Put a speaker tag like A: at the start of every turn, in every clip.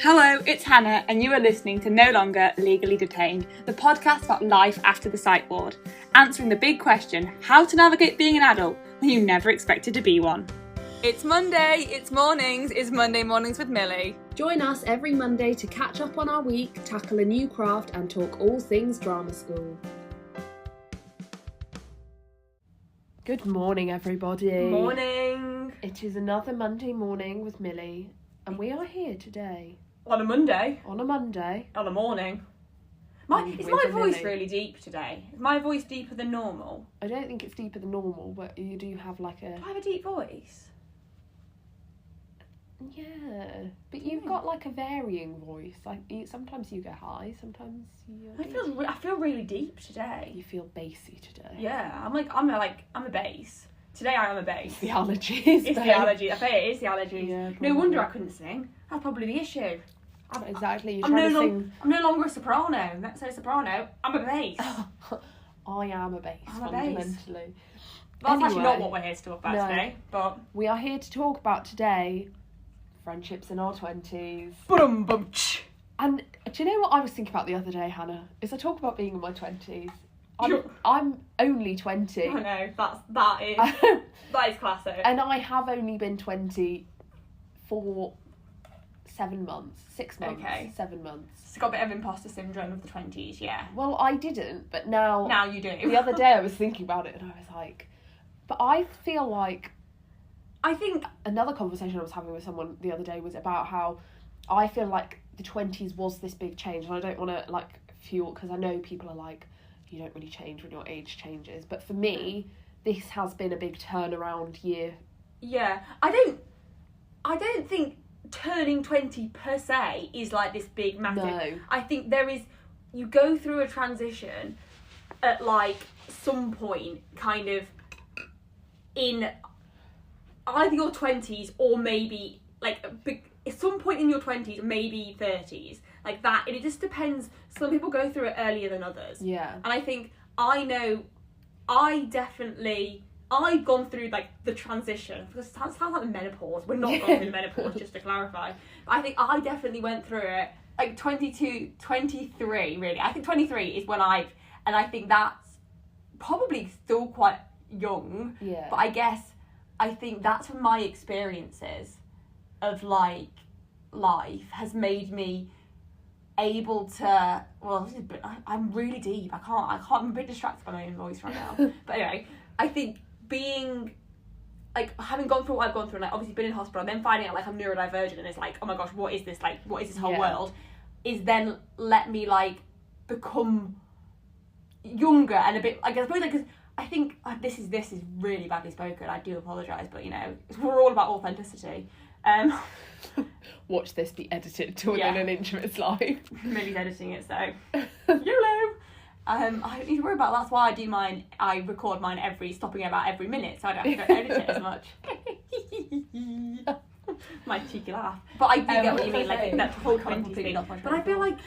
A: Hello, it's Hannah, and you are listening to No Longer Legally Detained, the podcast about life after the psych ward, answering the big question, how to navigate being an adult when you never expected to be one. It's Monday, it's Monday Mornings with Millie.
B: Join us every Monday to catch up on our week, tackle a new craft and talk all things drama school. Good morning, everybody.
A: Morning.
B: It is another Monday morning with Millie, and we are here today.
A: On a Monday.
B: On a Monday.
A: On a morning. Is my voice really deep today? Is my voice deeper than normal?
B: I don't think it's deeper than normal, but you do have like a...
A: Do I have a deep voice?
B: Yeah, but you've got like a varying voice. Like sometimes you go high, sometimes you.
A: I feel really deep today.
B: You feel bassy today.
A: Yeah, I'm a bass. Today I am a bass.
B: It's the allergies.
A: It's the allergies. I bet it is the allergies.
B: Yeah,
A: no wonder I couldn't sing. That's probably the issue.
B: Exactly. You're
A: I'm
B: trying to sing.
A: I'm no longer a soprano. Let's say soprano. I'm a bass.
B: I am a bass.
A: I'm a
B: fundamentally.
A: bass. That's actually not what we're here to talk about today. But
B: we are here to talk about today. Friendships in our 20s. And do you know what I was thinking about the other day, Hannah? Is I talk about being in my 20s. I'm only 20.
A: I know, that is classic.
B: And I have only been 20 for 7 months. 6 months. Okay. 7 months.
A: It's got a bit of imposter syndrome of the 20s, yeah.
B: Well, I didn't, but now...
A: Now you do.
B: The other day I was thinking about it and I was like... But I feel like...
A: I think
B: another conversation I was having with someone the other day was about how I feel like the 20s was this big change, and I don't want to fuel, because I know people are like, you don't really change when your age changes, but for me this has been a big turnaround year.
A: Yeah, I don't think turning 20 per se is like this big massive.
B: No.
A: I think you go through a transition at some point kind of in either your 20s or maybe at some point in your 20s, maybe 30s, like that, and it just depends. Some people go through it earlier than others.
B: Yeah.
A: And I think I've gone through the transition, because it sounds like the menopause. We're not going through the menopause, just to clarify. But I think I definitely went through it 22, 23 really. I think 23 is when and I think that's probably still quite young.
B: Yeah.
A: But I think that's when my experiences of life has made me able to. Well, I'm really deep. I can't. I'm a bit distracted by my own voice right now. But anyway, I think being having gone through what I've gone through, and obviously been in hospital, and then finding out I'm neurodivergent, and it's oh my gosh, what is this What is this whole world? Is then let me become younger and a bit. I guess because I think this is really badly spoken. I do apologise, but we're all about authenticity.
B: Watch this be edited to within an inch of its life.
A: Maybe editing it, so YOLO. I don't need to worry about that. That's why I do mine. I record mine stopping about every minute, so I don't have to edit it as much. My cheeky laugh. But I do get what you mean, that whole 20s thing. But I feel like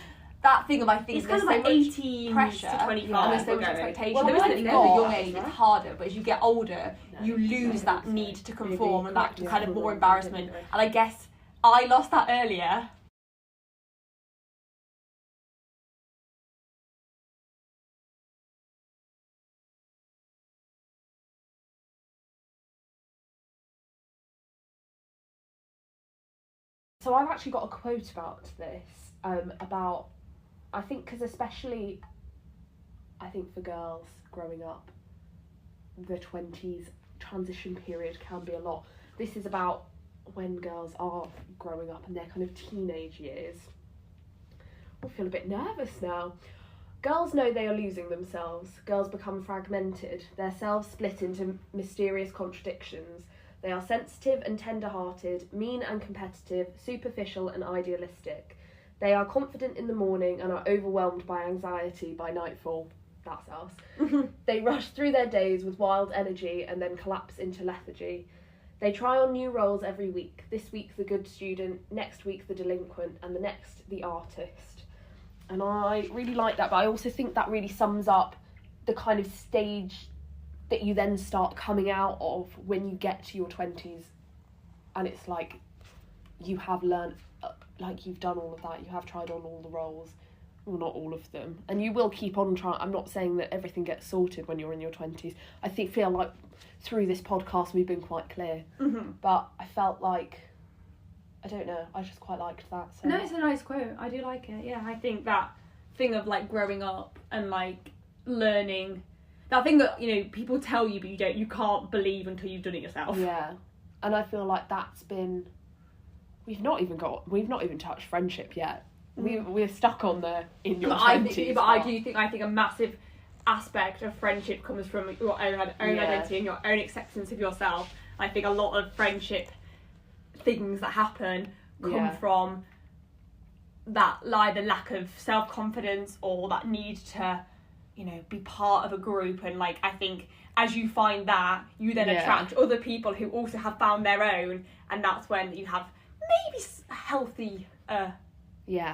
A: that thing of it's kind of 18 pressure to 25. There's so much expectation. Well, at a young age it's harder, but as you get older, you lose that need to conform and that kind of more embarrassment. And I guess I lost that earlier.
B: So I've actually got a quote about this, about, I think, because especially, I think for girls growing up, the 20s transition period can be a lot. This is about when girls are growing up in their kind of teenage years. I feel a bit nervous now. Girls know they are losing themselves. Girls become fragmented, their selves split into mysterious contradictions. They are sensitive and tender-hearted, mean and competitive, superficial and idealistic. They are confident in the morning and are overwhelmed by anxiety by nightfall. That's us. They rush through their days with wild energy and then collapse into lethargy. They try on new roles every week. This week the good student, next week the delinquent, and the next the artist. And I really like that, but I also think that really sums up the kind of stage that you then start coming out of when you get to your 20s, and it's you have learned like, you've done all of that, you have tried on all the roles, well, not all of them, and you will keep on trying. I'm not saying that everything gets sorted when you're in your 20s. I feel like through this podcast we've been quite clear, but I felt like, I don't know, I just quite liked that. So.
A: No, it's a nice quote. I do like it. Yeah, I think that thing of like growing up and like learning, that thing that, you know, people tell you but you can't believe until you've done it yourself.
B: Yeah, and I feel like that's been, we've not even touched friendship yet. We're stuck on the in your 20s.
A: I think a massive aspect of friendship comes from your own identity and your own acceptance of yourself. I think a lot of friendship things that happen come from that either lack of self-confidence or that need to, you know, be part of a group. And like, I think as you find that, you then attract other people who also have found their own, and that's when you have maybe healthy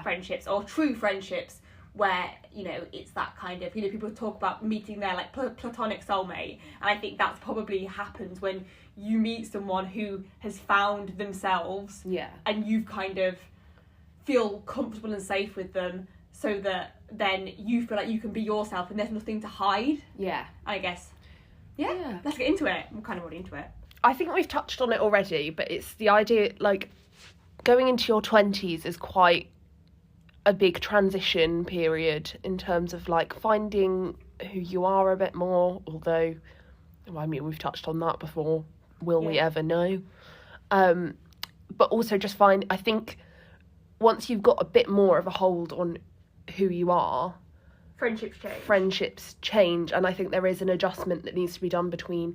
A: friendships or true friendships where, you know, it's that kind of, you know, people talk about meeting their like platonic soulmate, and I think that's probably happens when you meet someone who has found themselves and you've kind of feel comfortable and safe with them, so that then you feel like you can be yourself and there's nothing to hide. I guess let's get into it. I'm kind of already into it.
B: I think we've touched on it already, but it's the idea, like, going into your 20s is quite a big transition period in terms of like finding who you are a bit more, although, I mean, we've touched on that before. Will we ever know? But also just I think once you've got a bit more of a hold on who you are, friendships change, and I think there is an adjustment that needs to be done between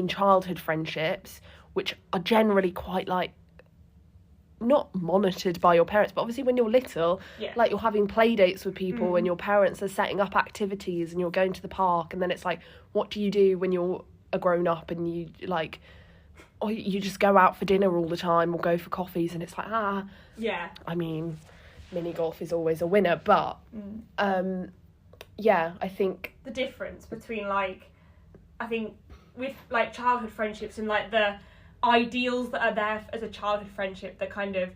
B: childhood friendships, which are generally quite like not monitored by your parents, but obviously when you're little, like, you're having play dates with people and your parents are setting up activities and you're going to the park, and then it's like, what do you do when you're a grown up and you like, or you just go out for dinner all the time or go for coffees, and it's like, I mean, mini golf is always a winner, but I think
A: the difference between, like, I think with like childhood friendships and like the ideals that are there as a childhood friendship, that kind of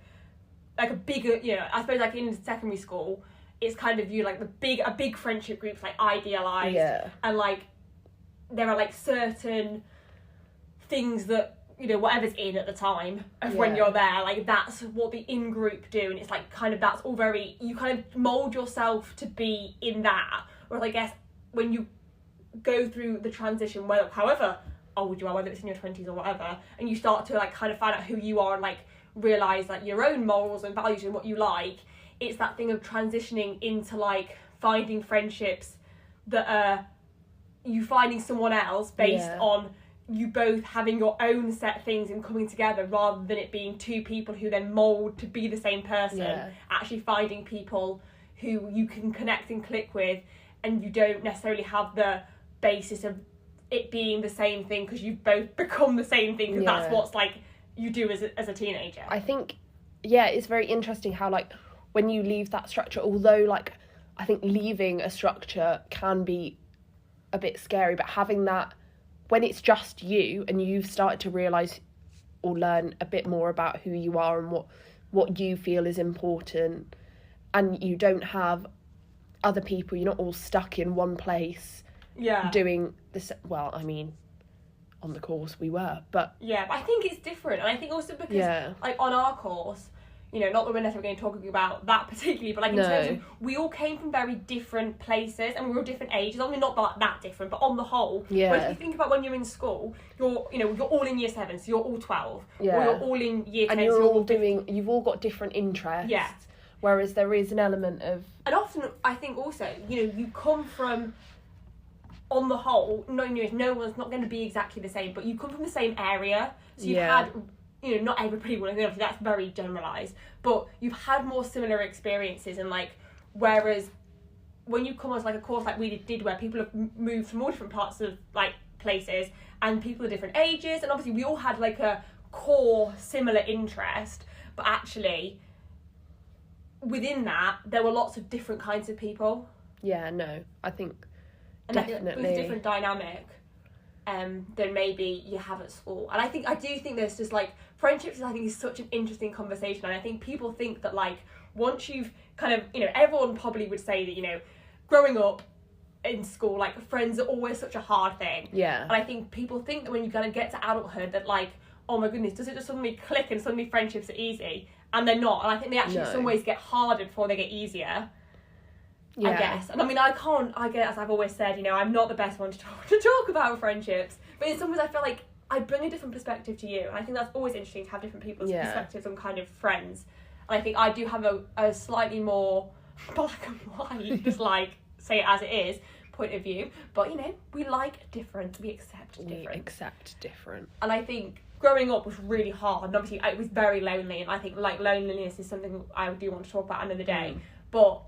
A: like a bigger, you know, I suppose like in secondary school it's kind of like a big friendship groups like idealized, and like there are like certain things that, you know, whatever's in at the time of when you're there, like that's what the in-group do, and it's like kind of that's all very, you kind of mould yourself to be in that. Whereas I guess when you go through the transition, however old you are, whether it's in your 20s or whatever, and you start to like kind of find out who you are and like realise like your own morals and values and what you like, it's that thing of transitioning into like finding friendships that are you finding someone else based on you both having your own set things and coming together, rather than it being two people who then mould to be the same person. Actually finding people who you can connect and click with, and you don't necessarily have the basis of it being the same thing because you've both become the same thing, because that's what's like you do as a teenager.
B: I think it's very interesting how like when you leave that structure, although like I think leaving a structure can be a bit scary, but having that when it's just you and you've started to realise or learn a bit more about who you are and what you feel is important, and you don't have other people, you're not all stuck in one place doing this. Well, I mean, on the course we were, but
A: but I think it's different, and I think also because like on our course, you know, not that we're necessarily going to talk about that particularly, but like in terms of we all came from very different places and we were all different ages. Obviously not that different, but on the whole, whereas if you think about when you're in school, you're all in year 7, so you're all 12, or you're all in year 10,
B: and you're
A: so
B: all you've all got different interests. Whereas there is an element of,
A: and often I think also, you know, you come from, on the whole, no one's not going to be exactly the same, but you come from the same area, so you've had, you know, not everybody will, obviously that's very generalised, but you've had more similar experiences, and like, whereas when you come as like a course like we did where people have moved from all different parts of like places, and people are different ages, and obviously we all had like a core similar interest, but actually within that there were lots of different kinds of people.
B: I think
A: and definitely it was a different dynamic. than maybe you have at school. And I do think there's just like friendships, I think, is such an interesting conversation. And I think people think that like once you've kind of, you know, everyone probably would say that, you know, growing up in school, like friends are always such a hard thing.
B: Yeah.
A: And I think people think that when you kind of get to adulthood that like, oh my goodness, does it just suddenly click and suddenly friendships are easy? And they're not. And I think they actually in some ways get harder before they get easier. Yeah. I guess. And I mean, I guess, as I've always said, you know, I'm not the best one to talk about friendships. But in some ways I feel like I bring a different perspective to you. And I think that's always interesting to have different people's perspectives on kind of friends. And I think I do have a slightly more black and white, just like, say it as it is, point of view. But, you know, we like different. We accept different.
B: We accept different.
A: And I think growing up was really hard. And obviously it was very lonely. And I think, like, loneliness is something I do want to talk about another day. But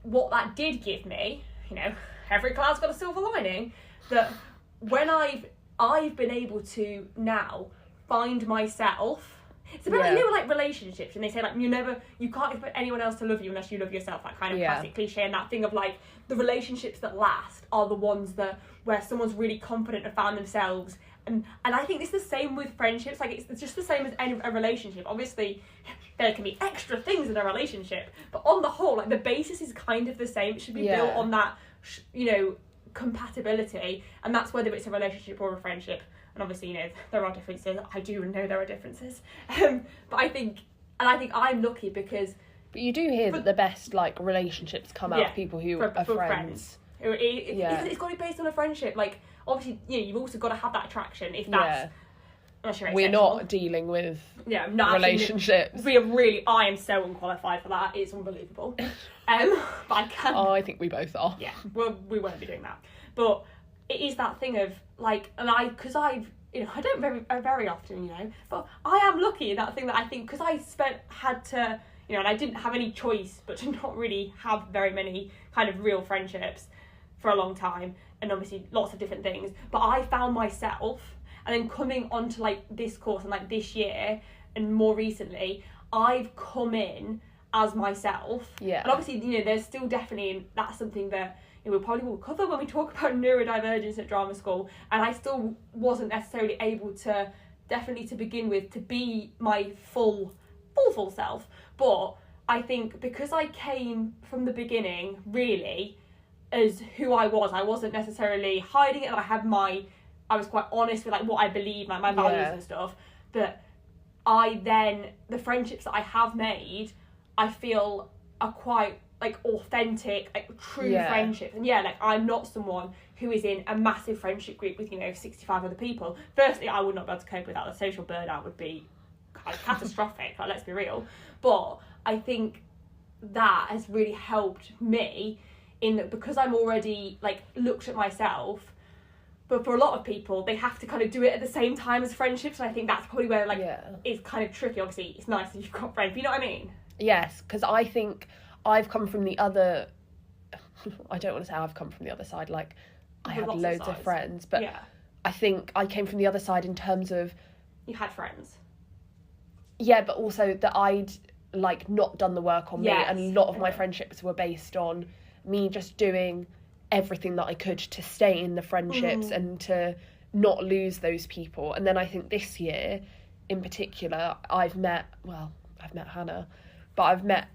A: what that did give me, you know, every cloud's got a silver lining, that when I've been able to now find myself. It's a bit like, you know, like relationships, and they say like you can't expect anyone else to love you unless you love yourself, that kind of classic cliche, and that thing of like the relationships that last are the ones that where someone's really confident and found themselves. And I think it's the same with friendships. Like it's just the same as a relationship. Obviously, there can be extra things in a relationship, but on the whole, like the basis is kind of the same. It should be built on that, you know, compatibility, and that's whether it's a relationship or a friendship. And obviously, you know, there are differences. I do know there are differences, but I think I'm lucky because. But
B: you do hear that the best like relationships come out of people who are friends.
A: It's got to be based on a friendship. Like obviously, you know, you've also got to have that attraction. If that's unless you're
B: we're not dealing with relationships.
A: I am so unqualified for that. It's unbelievable. But I can.
B: Oh, I think we both are.
A: Yeah, well, we won't be doing that. But it is that thing of like, and because I've, you know, I don't very often, you know, but I am lucky in that thing that I think because I had to, you know, and I didn't have any choice but to not really have very many kind of real friendships for a long time, and obviously lots of different things. But I found myself, and then coming onto like this course and like this year and more recently, I've come in as myself.
B: Yeah.
A: And obviously, you know, there's still definitely, that's something that we probably will cover when we talk about neurodivergence at drama school, and I still wasn't necessarily able to, definitely to begin with, to be my full self. But I think because I came from the beginning really as who I wasn't necessarily hiding it, and I was quite honest with like what I believe, like my values and stuff, that the friendships that I have made, I feel are quite like authentic, like true friendships. And like I'm not someone who is in a massive friendship group with, you know, 65 other people. Firstly, I would not be able to cope with that. The social burnout would be catastrophic, like, let's be real. But I think that has really helped me in that, because I'm already like looked at myself. But for a lot of people, they have to kind of do it at the same time as friendships, and I think that's probably where like it's kind of tricky. Obviously, it's nice if you've got friends, but you know what I mean?
B: Yes, because I think I've come from the other. I don't want to say I've come from the other side. Like I had loads of friends, but I think I came from the other side in terms of
A: you had friends.
B: Yeah, but also that I'd like not done the work on me, and a lot of my friendships were based on me just doing everything that I could to stay in the friendships and to not lose those people. And then I think this year in particular I've met Hannah, but I've met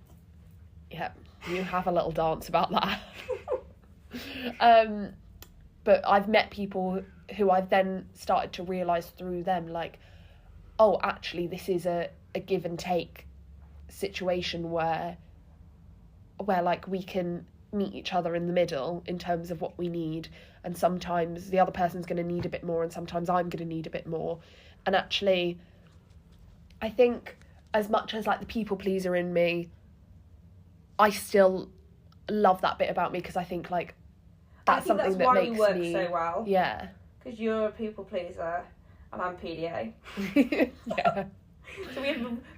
B: you have a little dance about that. But I've met people who I've then started to realise through them, like, oh, actually this is a give and take situation where like we can meet each other in the middle in terms of what we need, and sometimes the other person's going to need a bit more and sometimes I'm going to need a bit more. And actually I think as much as like the people pleaser in me, I still love that bit about me, because I think like that's something that makes me
A: work so well.
B: Yeah,
A: because you're a people pleaser and I'm PDA.
B: Yeah.
A: So we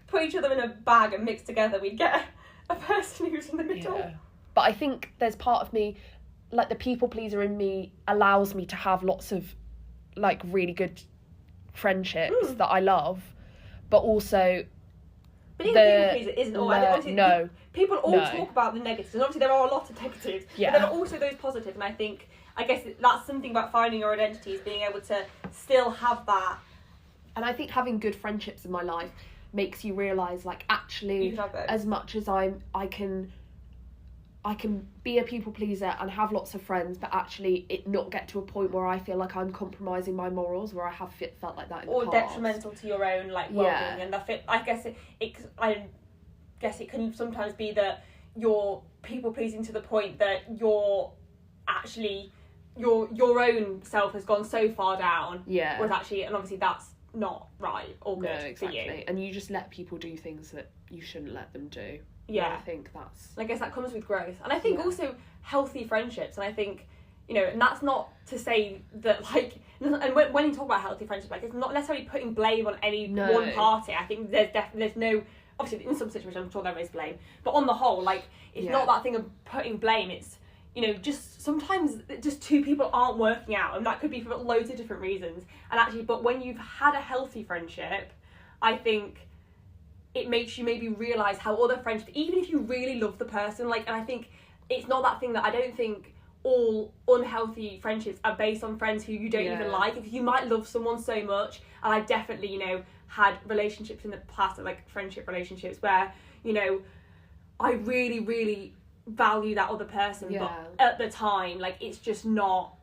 A: put each other in a bag and mix together, we'd get a person who's in the middle.
B: Yeah. But I think there's part of me, like the people pleaser in me allows me to have lots of like really good friendships that I love, but also
A: being a people pleaser isn't all. People all talk about the negatives, and obviously there are a lot of negatives, but there are also those positives. And I think I guess that's something about finding your identity, is being able to still have that.
B: And I think having good friendships in my life makes you realise, like, actually, as much as I can be a people pleaser and have lots of friends, but actually it not get to a point where I feel like I'm compromising my morals, where I have felt like that in the past.
A: Or detrimental to your own, like, well-being. And I guess it can sometimes be that you're people pleasing to the point that you're actually your own self has gone so far down.
B: Yeah.
A: Whereas actually, and obviously that's not right or good
B: exactly.
A: for you.
B: And you just let people do things that you shouldn't let them do.
A: Yeah.
B: And I think that's...
A: I guess that comes with growth. And I think also healthy friendships, and I think, you know, and that's not to say that, like, and when you talk about healthy friendships, like, it's not necessarily putting blame on any one party. I think there's no, obviously in some situations I'm sure there is blame, but on the whole, like, it's not that thing of putting blame, it's, you know, just sometimes just two people aren't working out, and that could be for loads of different reasons. And actually, but when you've had a healthy friendship, I think it makes you maybe realise how other friendships, even if you really love the person, like, and I think it's not that thing that I don't think all unhealthy friendships are based on friends who you don't even like. If you might love someone so much, and I definitely, you know, had relationships in the past, like friendship relationships, where, you know, I really, really value that other person, but at the time, like, it's just not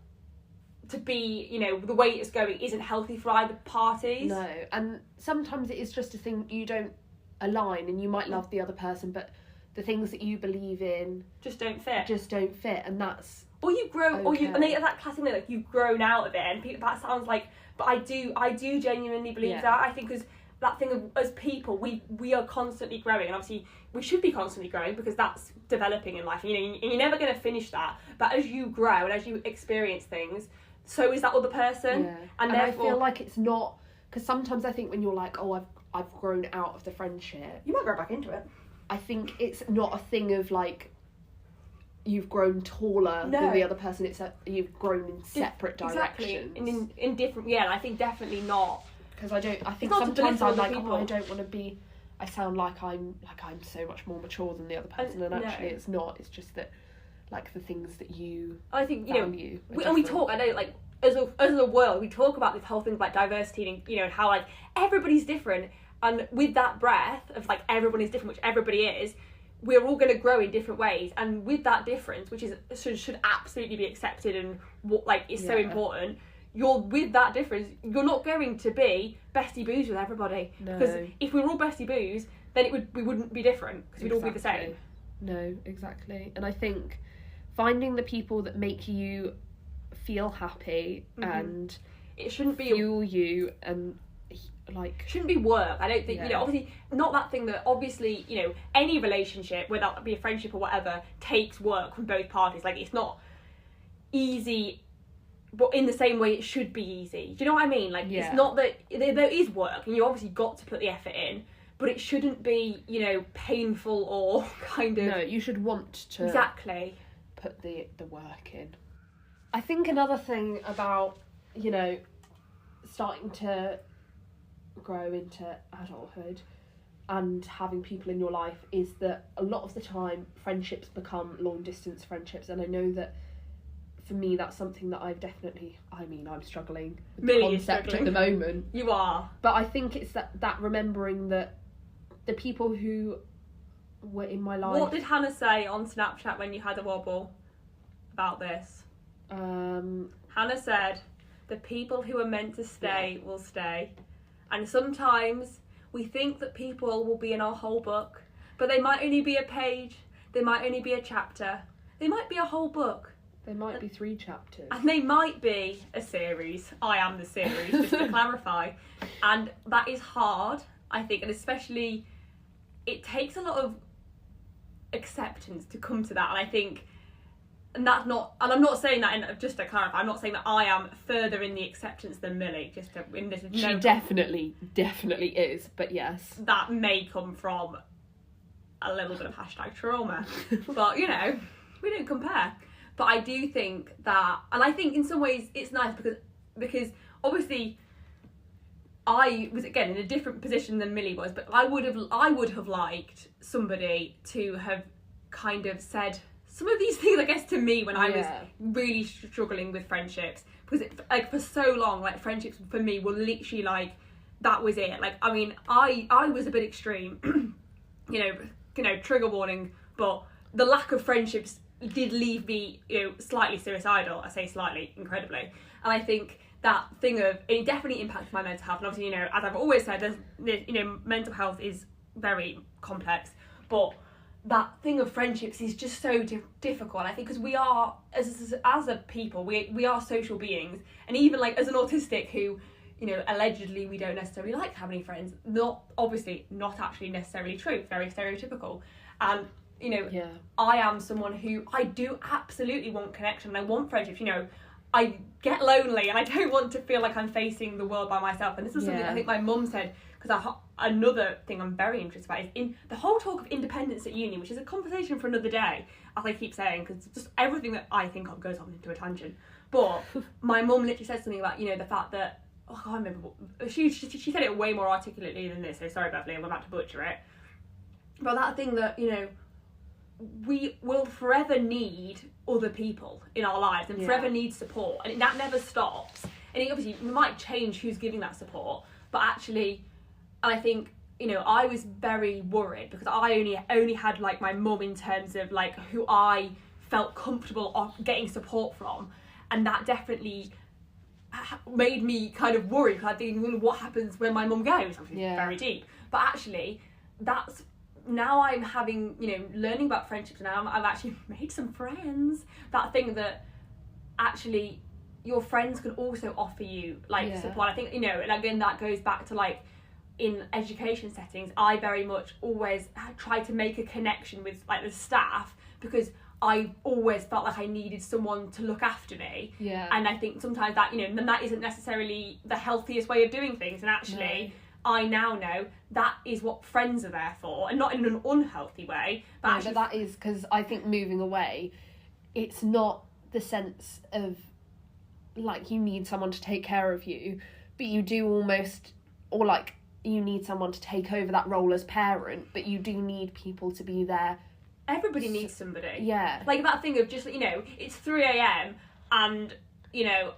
A: to be, you know, the way it's going isn't healthy for either parties.
B: No, and sometimes it is just a thing you don't align, and you might love the other person, but the things that you believe in
A: just don't fit,
B: and that's...
A: Or you grow, or you, and that classic thing, like, you've grown out of it, and people, that sounds like, but I do genuinely believe that. I think, because that thing of, as people, we are constantly growing, and obviously we should be constantly growing, because that's developing in life, and, you know, and you're never going to finish that, but as you grow and as you experience things, so is that other person. And therefore,
B: I feel like it's not, because sometimes I think when you're like, oh, I've grown out of the friendship,
A: you might grow back into it.
B: I think it's not a thing of, like, you've grown taller than the other person. It's you've grown in separate directions.
A: Exactly. In different, and I think definitely not.
B: Because I think sometimes I'm like, oh, I don't want to be, I sound like I'm so much more mature than the other person, and actually it's not. It's just that, like, the things that you value,
A: and we talk, I know, like, as a world, we talk about this whole thing about diversity, and, you know, and how, like, everybody's different, and with that breadth of, like, everyone is different, which everybody is, we're all going to grow in different ways, and with that difference, which is should absolutely be accepted, and what, like, is so important, with that difference, you're not going to be bestie boos with everybody.
B: No.
A: Because if we were all bestie boos, then we wouldn't be different, because we'd all be the same.
B: No, exactly. And I think finding the people that make you feel happy and
A: it shouldn't be
B: fuel you, and, like,
A: shouldn't be work. I don't think, you know, obviously not that thing that, obviously, you know, any relationship, whether that be a friendship or whatever, takes work from both parties. Like, it's not easy, but in the same way it should be easy. Do you know what I mean? Like, it's not that there is work, and you obviously got to put the effort in, but it shouldn't be, you know, painful or kind of...
B: No, you should want to put the work in. I think another thing about, you know, starting to grow into adulthood and having people in your life is that a lot of the time friendships become long distance friendships, and I know that for me that's something that I'm struggling with the concept at the moment.
A: You are.
B: But I think it's that remembering that the people who were in my life...
A: What did Hannah say on Snapchat when you had a wobble about this? Hannah said, the people who are meant to stay will stay. And sometimes we think that people will be in our whole book, but they might only be a page, they might only be a chapter, they might be a whole book.
B: They might be 3 chapters.
A: And they might be a series. I am the series, just to clarify. And that is hard, I think, and especially it takes a lot of acceptance to come to that. And I think, and that's not, and I'm not saying that, just to clarify, I'm not saying that I am further in the acceptance than Millie,
B: she definitely is, but yes.
A: That may come from a little bit of #trauma. But, you know, we don't compare. But I do think that, and I think in some ways it's nice because obviously I was, again, in a different position than Millie was, but I would have liked somebody to have kind of said some of these things, I guess, to me, when I was
B: Yeah.
A: really struggling with friendships, because like for so long, like friendships for me were literally like, that was it. Like, I mean, I was a bit extreme, you know, trigger warning, but the lack of friendships did leave me, you know, slightly suicidal. I say slightly, incredibly. And I think that thing of, it definitely impacted my mental health. And obviously, you know, as I've always said, you know, mental health is very complex, but that thing of friendships is just so difficult. I think because we are, as a people, we are social beings, and even like as an autistic who, you know, allegedly we don't necessarily like having friends, not actually necessarily true, very stereotypical. And you know,
B: Yeah.
A: I am someone who, I do absolutely want connection, and I want friendships. You know, I get lonely and I don't want to feel like I'm facing the world by myself. And this is something I think my mum said, because another thing I'm very interested about is in the whole talk of independence at uni, which is a conversation for another day, as I keep saying, because just everything that I think of goes off into a tangent. But my mum literally said something about, you know, the fact that, I can't remember, she said it way more articulately than this, so sorry Beverly, I'm about to butcher it. But that thing that, you know, we will forever need other people in our lives and forever need support, and that never stops. And it obviously might change who's giving that support, but actually, and I think, you know, I was very worried because I only had like my mum in terms of like who I felt comfortable getting support from, and that definitely made me kind of worried, because I think, well, what happens when my mum goes? Obviously, very deep, but actually, that's, now I'm having, you know, learning about friendships now, I've actually made some friends. That thing that actually your friends can also offer you like support. I think, you know, and again that goes back to like in education settings, I very much always try to make a connection with like the staff, because I always felt like I needed someone to look after me.
B: Yeah.
A: And I think sometimes that, you know, then that isn't necessarily the healthiest way of doing things, and actually I now know that is what friends are there for, and not in an unhealthy way. But,
B: but that is because I think moving away, it's not the sense of like you need someone to take care of you, but you do almost, or like you need someone to take over that role as parent, but you do need people to be there.
A: Everybody needs somebody.
B: Yeah.
A: Like that thing of just, you know, it's 3 a.m. and, you know,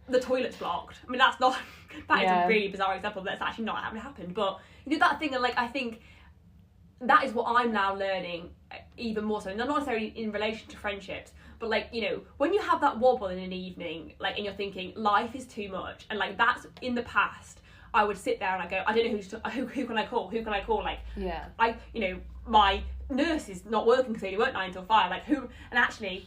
A: the toilet's blocked. I mean, that is a really bizarre example. That's actually not happened. But you know, that thing, and like I think that is what I'm now learning even more so. Not necessarily in relation to friendships, but like, you know, when you have that wobble in an evening, like, and you're thinking life is too much, and like that's in the past. I would sit there and I go, I don't know who can I call? Who can I call? Like, you know, my nurse is not working because they only work 9 till 5. Like, who? And actually,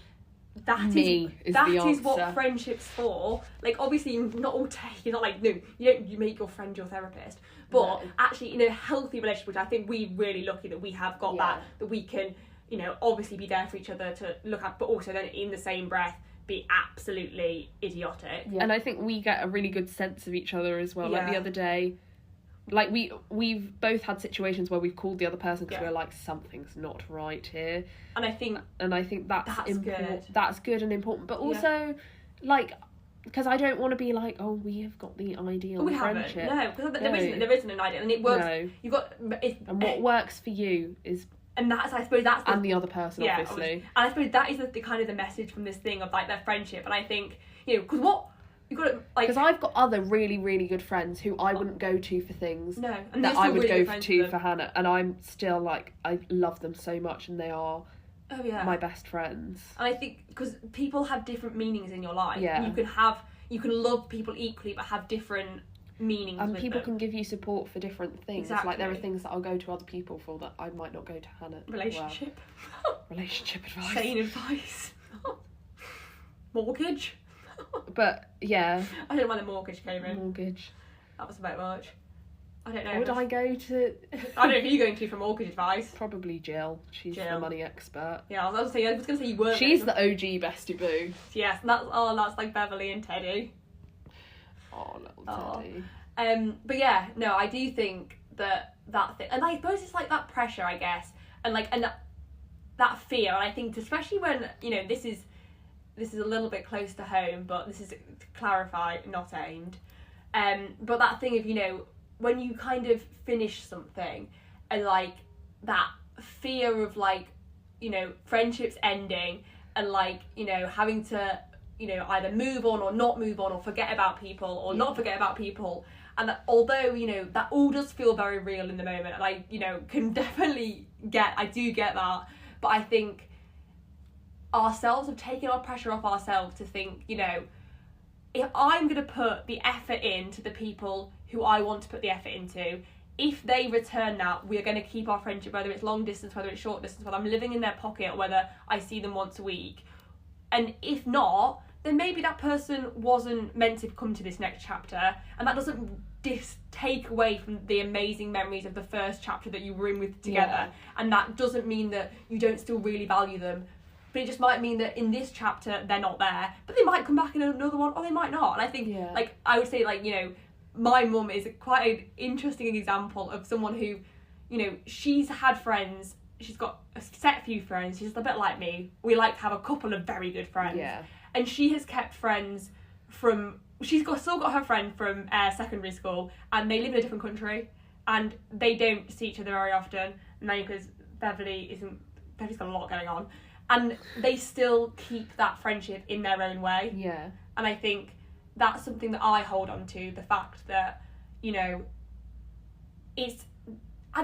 A: that is what friendship's for. Like, obviously, not all take. It's not like, no, you make your friend your therapist. But actually, in a healthy relationship, which I think we're really lucky that we have got that we can, you know, obviously be there for each other to look at, but also then in the same breath be absolutely idiotic.
B: And I think we get a really good sense of each other as well. Like the other day, like we've both had situations where we've called the other person because we're like, something's not right here. And I think that's important. That's good and important. But also, like, because I don't want to be like, oh, we have got the ideal friendship.
A: No, because there isn't an ideal, and it works. No. You've got.
B: And what works for you is.
A: And that's, I suppose, that's
B: and the other person, obviously.
A: And I suppose that is the kind of the message from this thing of like their friendship. And I think, you know, because what you've got to like,
B: because I've got other really, really good friends who I wouldn't go to for things
A: and
B: that I would go to for Hannah, and I'm still like, I love them so much, and they are my best friends.
A: And I think because people have different meanings in your life.
B: Yeah.
A: You can love people equally, but have different meanings.
B: And people can give you support for different things. Exactly. Like there are things that I'll go to other people for that I might not go to Hannah.
A: Relationship.
B: Relationship advice.
A: Sane advice. Mortgage.
B: But yeah.
A: I don't know why the mortgage came in.
B: Mortgage.
A: That was about much. I don't know.
B: Would I go to...
A: I don't know who you're going to for mortgage advice.
B: Probably Jill. She's the money expert.
A: Yeah, I was going to say you were.
B: She's the OG bestie boo.
A: Yes, that's like Beverly and Teddy.
B: Oh, little Teddy.
A: But yeah, no, I do think that thing, and I suppose it's like that pressure, I guess, and that fear, and I think especially when, you know, this is a little bit close to home, but this is to clarify, not aimed. But that thing of, you know, when you kind of finish something, and like that fear of like you know, friendships ending and like, you know, having to, you know, either move on or not move on or forget about people or not forget about people. And that, although, you know, that all does feel very real in the moment, and I, you know, can definitely I do get that, but I think ourselves have taken our pressure off ourselves to think, you know, if I'm going to put the effort into the people who I want to put the effort into, if they return that, we're going to keep our friendship, whether it's long distance, whether it's short distance, whether I'm living in their pocket or whether I see them once a week. And if not, then maybe that person wasn't meant to come to this next chapter, and that doesn't take away from the amazing memories of the first chapter that you were in with together. And that doesn't mean that you don't still really value them, but it just might mean that in this chapter they're not there, but they might come back in another one, or they might not. And I think like I would say, like, you know, my mum is quite an interesting example of someone who, you know, she's had friends, she's got a set few friends, she's a bit like me, we like to have a couple of very good friends, and she has kept friends from, still got her friend from secondary school, and they live in a different country, and they don't see each other very often, mainly because Beverly's got a lot going on, and they still keep that friendship in their own way. And I think that's something that I hold on to, the fact that, you know, it's, I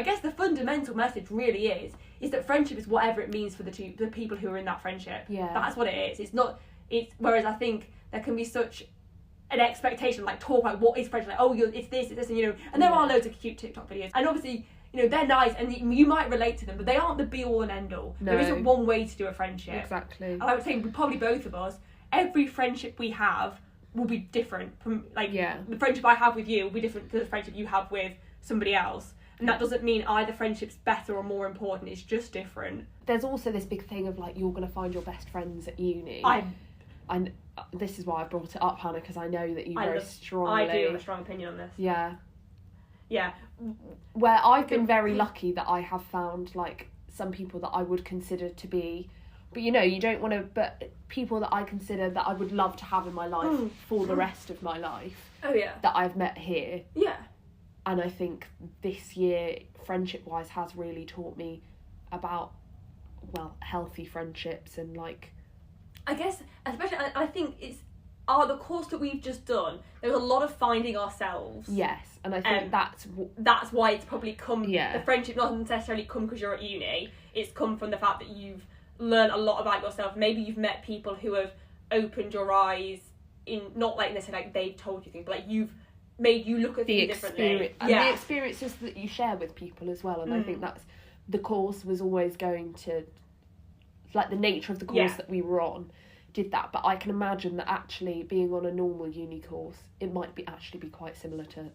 A: guess the fundamental message really is that friendship is whatever it means for the people who are in that friendship. That's what it is. Whereas I think there can be such an expectation, like, talk about what is friendship, like, oh, it's this, and, you know, and there are loads of cute TikTok videos, and obviously, you know, they're nice, and you might relate to them, but they aren't the be-all and end-all. No. There isn't one way to do a friendship.
B: Exactly.
A: And I would say, probably both of us, every friendship we have will be different from, like, the friendship I have with you will be different to the friendship you have with somebody else. And that doesn't mean either friendship's better or more important, it's just different.
B: There's also this big thing of, like, you're going to find your best friends at uni. And this is why I brought it up, Hannah, because I know that you very strongly...
A: I do have a strong opinion on this. Yeah.
B: Where I've been very lucky that I have found, like, some people that I would consider to be... But, you know, you don't want to... But people that I consider that I would love to have in my life for the rest of my life.
A: Oh, yeah.
B: That I've met here.
A: Yeah.
B: And I think this year, friendship-wise, has really taught me about, well, healthy friendships and, like...
A: I guess, especially, I think it's... the course that we've just done, there was a lot of finding ourselves.
B: Yes, and I think
A: that's why it's probably come... The friendship doesn't necessarily come because you're at uni. It's come from the fact that you've learned a lot about yourself. Maybe you've met people who have opened your eyes in... Not like necessarily like they've told you things, but like you've made you look at things differently.
B: And the experiences that you share with people as well. And I think that's... The course was always going to... Like, the nature of the course that we were on did that, but I can imagine that actually being on a normal uni course, it might be quite similar to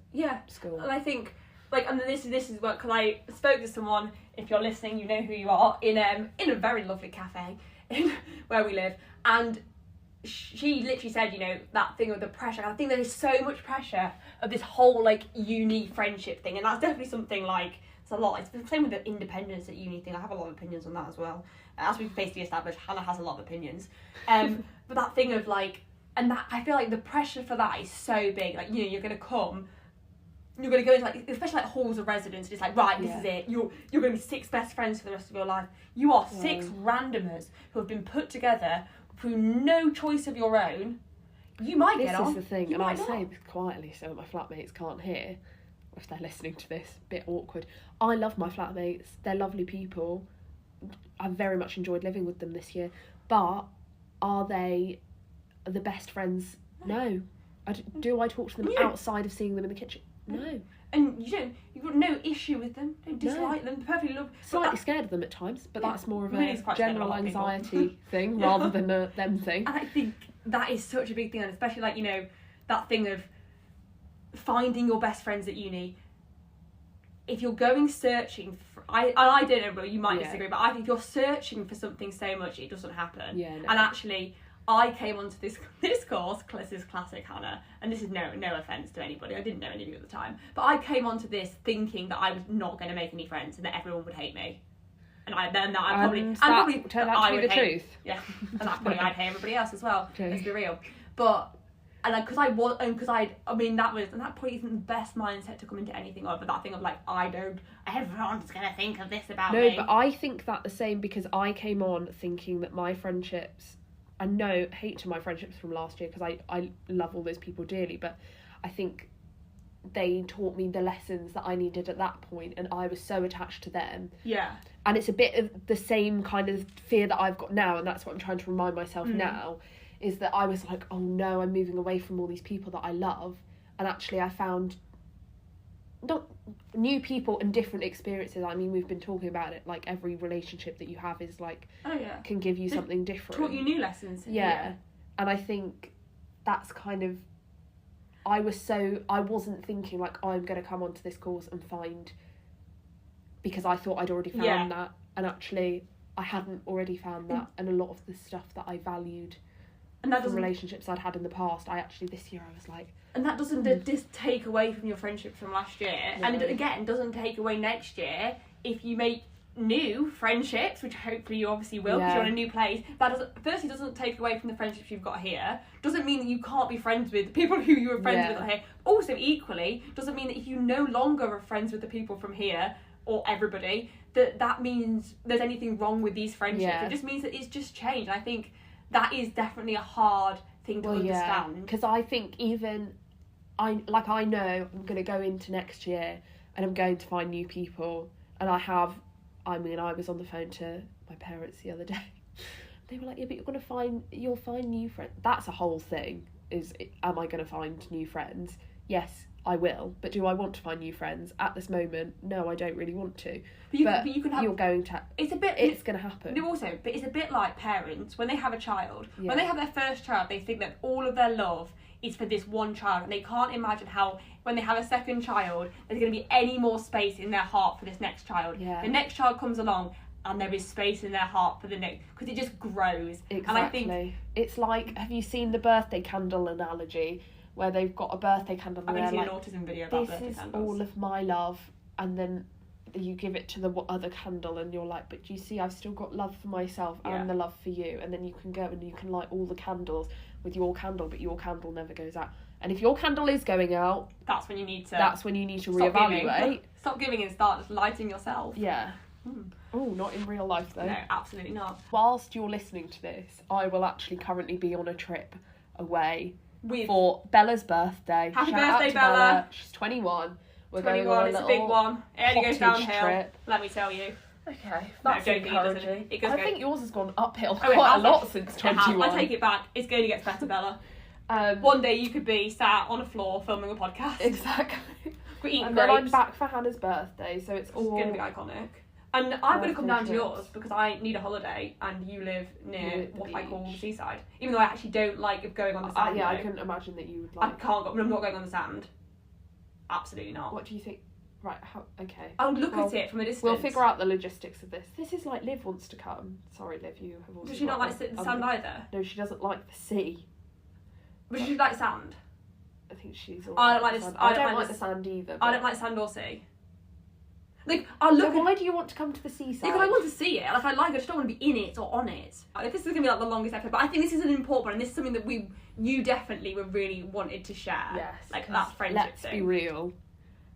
B: school.
A: And I think, like, and this is what, because I spoke to someone, if you're listening, you know who you are, in a very lovely cafe where we live, and she literally said, you know, that thing of the pressure. I think there is so much pressure of this whole, like, uni friendship thing, and that's definitely something, like, it's a lot. It's the same with the independence at uni thing. I have a lot of opinions on that as well. As we've basically established, Hannah has a lot of opinions. But that thing of, like, and that, I feel like the pressure for that is so big. Like, you know, you're going to go into, like, especially, like, halls of residence, and it's like, right, this is it. You're going to be 6 best friends for the rest of your life. You are 6 randomers who have been put together through no choice of your own. You might get on.
B: This is the thing, and I say this quietly so my flatmates can't hear. If they're listening to this, a bit awkward. I love my flatmates. They're lovely people. I've very much enjoyed living with them this year. But are they the best friends? No. Do I talk to them outside of seeing them in the kitchen? No.
A: And you've got no issue with them. Don't dislike them. Perfectly love.
B: Slightly scared of them at times, but that's more of a general anxiety thing rather than a them thing.
A: And I think that is such a big thing, and especially, like, you know, that thing of finding your best friends at uni. If you're going searching for, I don't know, but you might disagree, but I think if you're searching for something so much, it doesn't happen.
B: Yeah, no.
A: And actually, I came onto this course, this is classic Hannah, and this is no offence to anybody, I didn't know any of you at the time, but I came onto this thinking that I was not going to make any friends and that everyone would hate me. And I turned out to be the truth. Yeah, and that probably I'd hate everybody else as well. Let's be real. But And because I was, and because I mean, that probably isn't the best mindset to come into anything of, but that thing of like, everyone's gonna think of this about me.
B: No, but I think that the same, because I came on thinking that my friendships, and no hate to my friendships from last year, because I love all those people dearly, but I think they taught me the lessons that I needed at that point, and I was so attached to them.
A: Yeah.
B: And it's a bit of the same kind of fear that I've got now, and that's what I'm trying to remind myself now, is that I was like, oh no, I'm moving away from all these people that I love. And actually I found not new people and different experiences. I mean, we've been talking about it, like every relationship that you have is like, can give you something different.
A: Taught you new lessons.
B: Yeah. And I think that's kind of, I wasn't thinking like, oh, I'm going to come onto this course and find, because I thought I'd already found that. And actually I hadn't already found that. And a lot of the stuff that I valued and that from relationships I'd had in the past, this year I was like...
A: And that doesn't just take away from your friendship from last year. No. And again, doesn't take away next year if you make new friendships, which hopefully you obviously will, because you're in a new place. That doesn't take away from the friendships you've got here. Doesn't mean that you can't be friends with the people who you were friends with here. Also, equally, doesn't mean that if you no longer are friends with the people from here, or everybody, that means there's anything wrong with these friendships. It just means that it's just changed. And I think that is definitely a hard thing to understand.
B: Because I think even... I know I'm going to go into next year and I'm going to find new people, and I was on the phone to my parents the other day. They were like, yeah, but you'll find new friends. That's a whole thing, am I going to find new friends? Yes, I will, but do I want to find new friends? At this moment, no, I don't really want to. But you can have... You're going to... It's going to happen.
A: But it's a bit like parents, when they have a child, when they have their first child, they think that all of their love is for this one child, and they can't imagine how when they have a second child there's going to be any more space in their heart for this next child. The next child comes along and there is space in their heart for the next, because it just grows.
B: Exactly.
A: And I think
B: it's like, have you seen the birthday candle analogy, where they've got a birthday candle and
A: I've
B: they're
A: seen an autism video about birthday candles.
B: This is all of my love, and then you give it to the other candle and you're like, but you see, I've still got love for myself and the love for you, and then you can go and you can light all the candles with your candle, but your candle never goes out. And if your candle is going out, that's when you need to reevaluate.
A: Stop giving and start just lighting yourself.
B: Yeah. Oh, not in real life though.
A: No, absolutely not.
B: Whilst you're listening to this, I will actually currently be on a trip away for Bella's birthday.
A: Happy birthday, Bella.
B: She's 21. We're
A: 21,
B: going on
A: it's a big one. It only goes downhill,
B: trip.
A: Let me tell you.
B: Okay, that's encouraging. I think yours has gone uphill quite a lot since 21.
A: I take it back. It's going to get better, Bella. One day you could be sat on a floor filming a podcast.
B: Exactly.
A: Eating
B: and
A: grapes.
B: then I'm back for Hannah's birthday, so it's all
A: going to be iconic. And I'm going to come down to yours because I need a holiday, and you live near what I call the seaside. Even though I actually don't like going on the sand.
B: I couldn't imagine that you would like...
A: I can't go, I'm not going on the sand. Absolutely not.
B: What do you think? Right, okay.
A: I'll look at it from a distance.
B: We'll figure out the logistics of this. This is like Liv wants to come. Sorry, Liv, you have also...
A: Does she not like the sand either?
B: No, she doesn't like the sea.
A: But she like sand?
B: I think she's all
A: I don't like
B: I don't like the sand either.
A: I don't like sand or sea. Like,
B: so why do you want to come to the seaside?
A: Because I want to see it. Like, I just don't want to be in it or on it. Like, this is going to be like the longest episode, but I think this is an important one, and this is something that you definitely were really wanted to share.
B: Yes.
A: Like, that friendship
B: thing.
A: Let's
B: be real.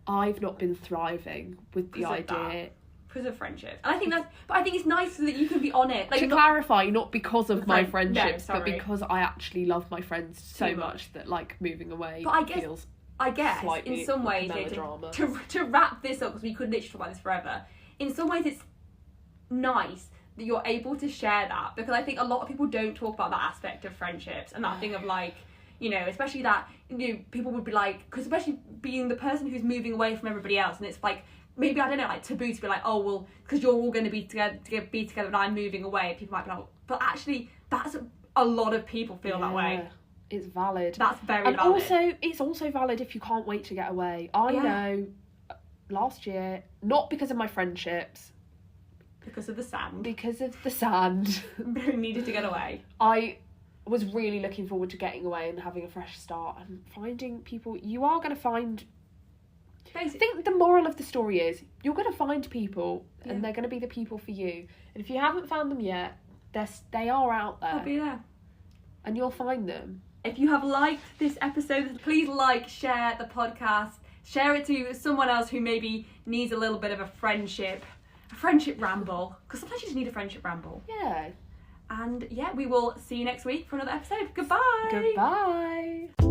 B: I've not been thriving with the idea.
A: Because of friendship. And I think I think it's nice so that you can be on it. Like,
B: to clarify, not because of my friendships, but because I actually love my friends so much that, like, moving away feels...
A: I guess, in some ways, to wrap this up, because we could literally talk about this forever, in some ways it's nice that you're able to share that, because I think a lot of people don't talk about that aspect of friendships, and that thing of, like, you know, especially that, you know, people would be like, because especially being the person who's moving away from everybody else, and it's like, maybe, I don't know, like, taboo to be like, oh, well, because you're all going to be together and I'm moving away, people might be like, but actually, that's a lot of people feel that way.
B: It's valid.
A: That's very valid.
B: And also, it's also valid if you can't wait to get away. I know last year, not because of my friendships.
A: Because of the sand.
B: We
A: needed to get away.
B: I was really looking forward to getting away and having a fresh start and finding people. You are going to find... I think the moral of the story is, you're going to find people and they're going to be the people for you. And if you haven't found them yet, they are out there.
A: They'll be there.
B: And you'll find them.
A: If you have liked this episode, please like, share the podcast, share it to someone else who maybe needs a little bit of a friendship ramble, because sometimes you just need a friendship ramble.
B: Yeah.
A: And yeah, we will see you next week for another episode. Goodbye.
B: Goodbye.